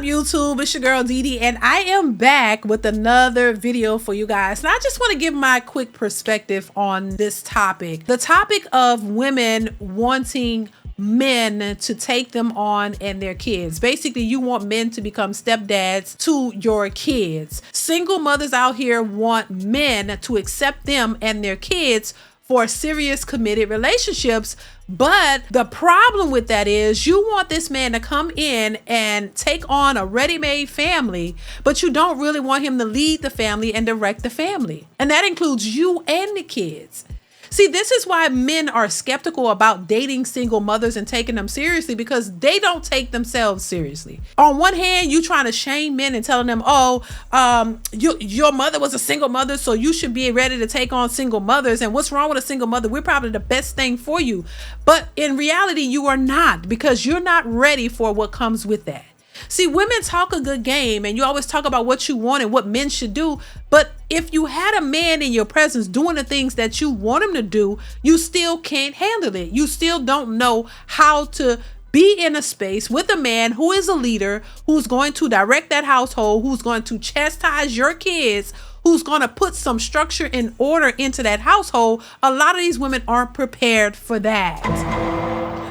up, YouTube? It's your girl DeeDee, and I am back with another video for you guys. And I just want to give my quick perspective on this topic. The topic of women wanting men to take them on and their kids. Basically, you want men to become stepdads to your kids. Single mothers out here want men to accept them and their kids for serious committed relationships. But the problem with that is you want this man to come in and take on a ready-made family, but you don't really want him to lead the family and direct the family. And that includes you and the kids. See, this is why men are skeptical about dating single mothers and taking them seriously, because they don't take themselves seriously. On one hand, you trying to shame men and telling them, your mother was a single mother, so you should be ready to take on single mothers. And what's wrong with a single mother? We're probably the best thing for you. But in reality, you are not, because you're not ready for what comes with that. See, women talk a good game and you always talk about what you want and what men should do. But if you had a man in your presence doing the things that you want him to do, you still can't handle it. You still don't know how to be in a space with a man who is a leader, who's going to direct that household, who's going to chastise your kids, who's going to put some structure and order into that household. A lot of these women aren't prepared for that.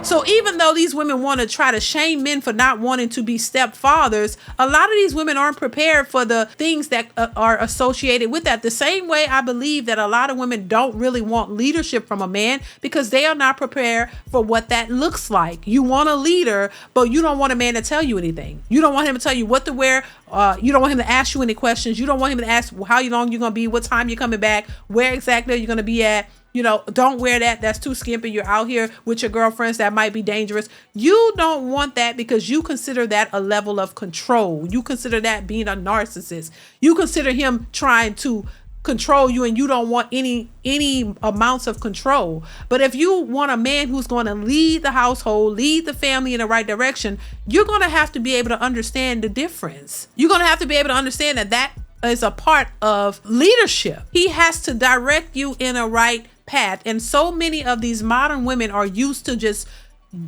So even though these women want to try to shame men for not wanting to be stepfathers, a lot of these women aren't prepared for the things that are associated with that. The same way I believe that a lot of women don't really want leadership from a man, because they are not prepared for what that looks like. You want a leader, but you don't want a man to tell you anything. You don't want him to tell you what to wear. You don't want him to ask you any questions. You don't want him to ask how long you're going to be, what time you're coming back, where exactly you're going to be at. You know, don't wear that. That's too skimpy. You're out here with your girlfriends. That might be dangerous. You don't want that, because you consider that a level of control. You consider that being a narcissist. You consider him trying to control you, and you don't want any amounts of control. But if you want a man who's going to lead the household, lead the family in the right direction, you're going to have to be able to understand the difference. You're going to have to be able to understand that is a part of leadership. He has to direct you in a right path. And so many of these modern women are used to just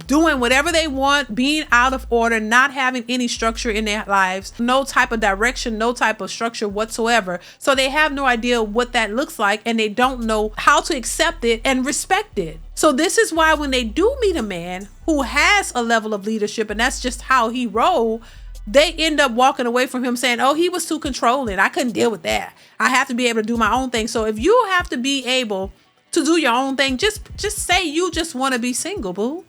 doing whatever they want, being out of order, not having any structure in their lives, no type of direction, no type of structure whatsoever. So they have no idea what that looks like, and they don't know how to accept it and respect it. So this is why when they do meet a man who has a level of leadership, and that's just how he roll, they end up walking away from him saying, oh, he was too controlling. I couldn't deal with that. I have to be able to do my own thing. So if you have to be able to do your own thing, just say you just want to be single, boo.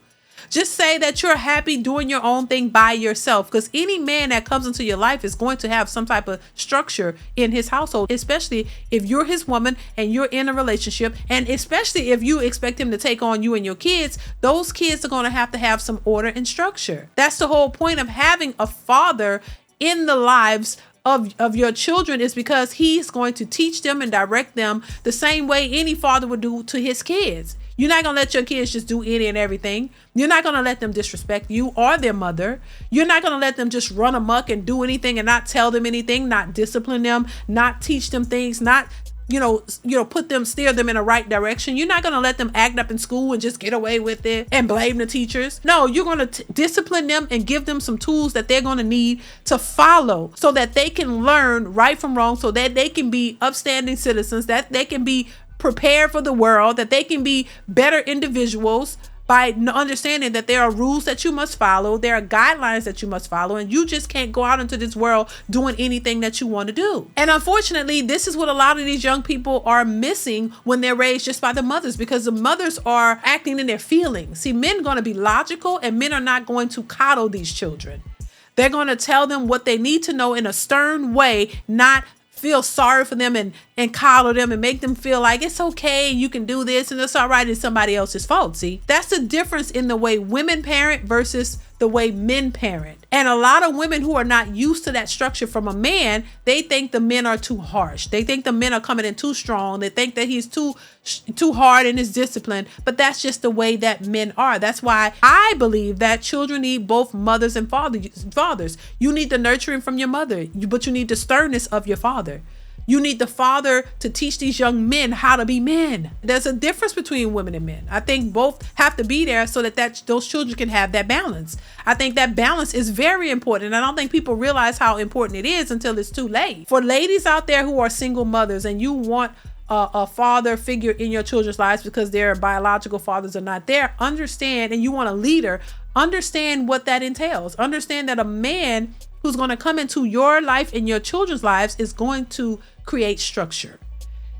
Just say that you're happy doing your own thing by yourself, because any man that comes into your life is going to have some type of structure in his household, especially if you're his woman and you're in a relationship, and especially if you expect him to take on you and your kids. Those kids are going to have some order and structure. That's the whole point of having a father in the lives of your children, is because he's going to teach them and direct them the same way any father would do to his kids. You're not going to let your kids just do any and everything. You're not going to let them disrespect you or their mother. You're not going to let them just run amok and do anything and not tell them anything, not discipline them, not teach them things, not steer them in the right direction. You're not going to let them act up in school and just get away with it and blame the teachers. No, you're going to discipline them and give them some tools that they're going to need to follow, so that they can learn right from wrong, so that they can be upstanding citizens, that they can be prepared for the world, that they can be better individuals, by understanding that there are rules that you must follow, there are guidelines that you must follow, and you just can't go out into this world doing anything that you want to do. And unfortunately, this is what a lot of these young people are missing when they're raised just by the mothers, because the mothers are acting in their feelings. See, men are going to be logical, and men are not going to coddle these children. They're going to tell them what they need to know in a stern way, not feel sorry for them and coddle them and make them feel like it's okay, you can do this and it's all right, it's somebody else's fault. See, that's the difference in the way women parent versus the way men parent. And a lot of women who are not used to that structure from a man, they think the men are too harsh. They think the men are coming in too strong. They think that he's too hard in his discipline. But that's just the way that men are. That's why I believe that children need both mothers and fathers. You need the nurturing from your mother, but you need the sternness of your father. You need the father to teach these young men how to be men. There's a difference between women and men. I think both have to be there so that those children can have that balance. I think that balance is very important. And I don't think people realize how important it is until it's too late. For ladies out there who are single mothers and you want a father figure in your children's lives because their biological fathers are not there, understand, and you want a leader, understand what that entails. Understand that a man who's going to come into your life and your children's lives is going to create structure.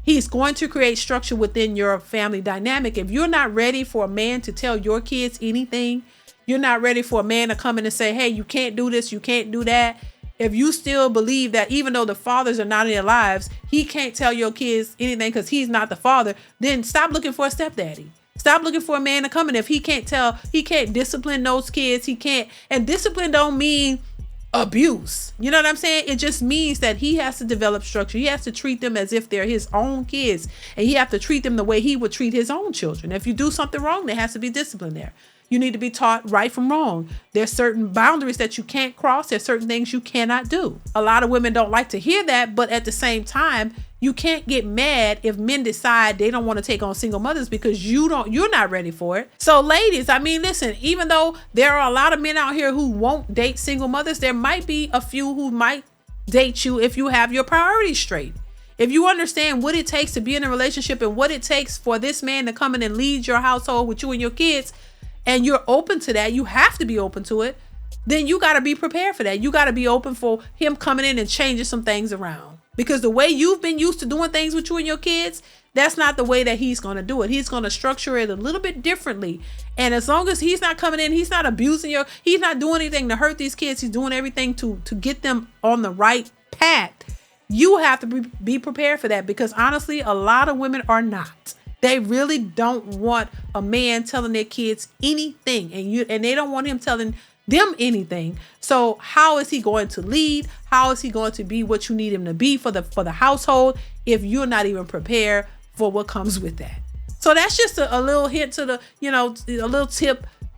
He's going to create structure within your family dynamic. If you're not ready for a man to tell your kids anything, you're not ready for a man to come in and say, hey, you can't do this, you can't do that. If you still believe that even though the fathers are not in your lives, he can't tell your kids anything because he's not the father, then stop looking for a stepdaddy. Stop looking for a man to come in. If he can't discipline those kids, he can't. And discipline don't mean abuse. You know what I'm saying? It just means that he has to develop structure. He has to treat them as if they're his own kids, and he has to treat them the way he would treat his own children. If you do something wrong, there has to be discipline there. You need to be taught right from wrong. There's certain boundaries that you can't cross. There's certain things you cannot do. A lot of women don't like to hear that, but at the same time, you can't get mad if men decide they don't want to take on single mothers because you're not ready for it. So ladies, I mean, listen, even though there are a lot of men out here who won't date single mothers, there might be a few who might date you if you have your priorities straight. If you understand what it takes to be in a relationship and what it takes for this man to come in and lead your household with you and your kids, and you're open to that, you have to be open to it, then you got to be prepared for that. You got to be open for him coming in and changing some things around. Because the way you've been used to doing things with you and your kids, that's not the way that he's going to do it. He's going to structure it a little bit differently. And as long as he's not coming in, he's not abusing he's not doing anything to hurt these kids. He's doing everything to get them on the right path. You have to be prepared for that, because honestly, a lot of women are not. They really don't want a man telling their kids anything, and they don't want him telling them anything. So how is he going to lead? How is he going to be what you need him to be for the household if you're not even prepared for what comes with that? So that's just a little hint to a little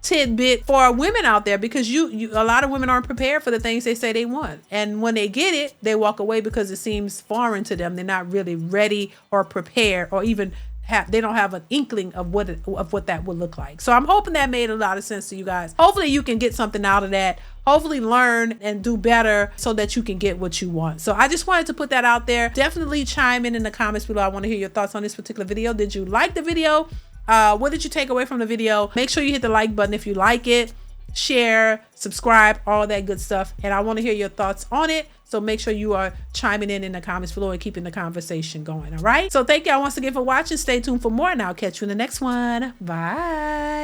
tidbit for women out there, because a lot of women aren't prepared for the things they say they want. And when they get it, they walk away because it seems foreign to them. They're not really ready or prepared, or even they don't have an inkling of what that would look like. So I'm hoping that made a lot of sense to you guys. Hopefully you can get something out of that. Hopefully learn and do better so that you can get what you want. So I just wanted to put that out there. Definitely chime in the comments below. I want to hear your thoughts on this particular video. Did you like the video? What did you take away from the video? Make sure you hit the like button if you like it. Share, subscribe, all that good stuff. And I want to hear your thoughts on it. So make sure you are chiming in the comments below and keeping the conversation going. All right. So thank y'all once again for watching. Stay tuned for more, and I'll catch you in the next one. Bye.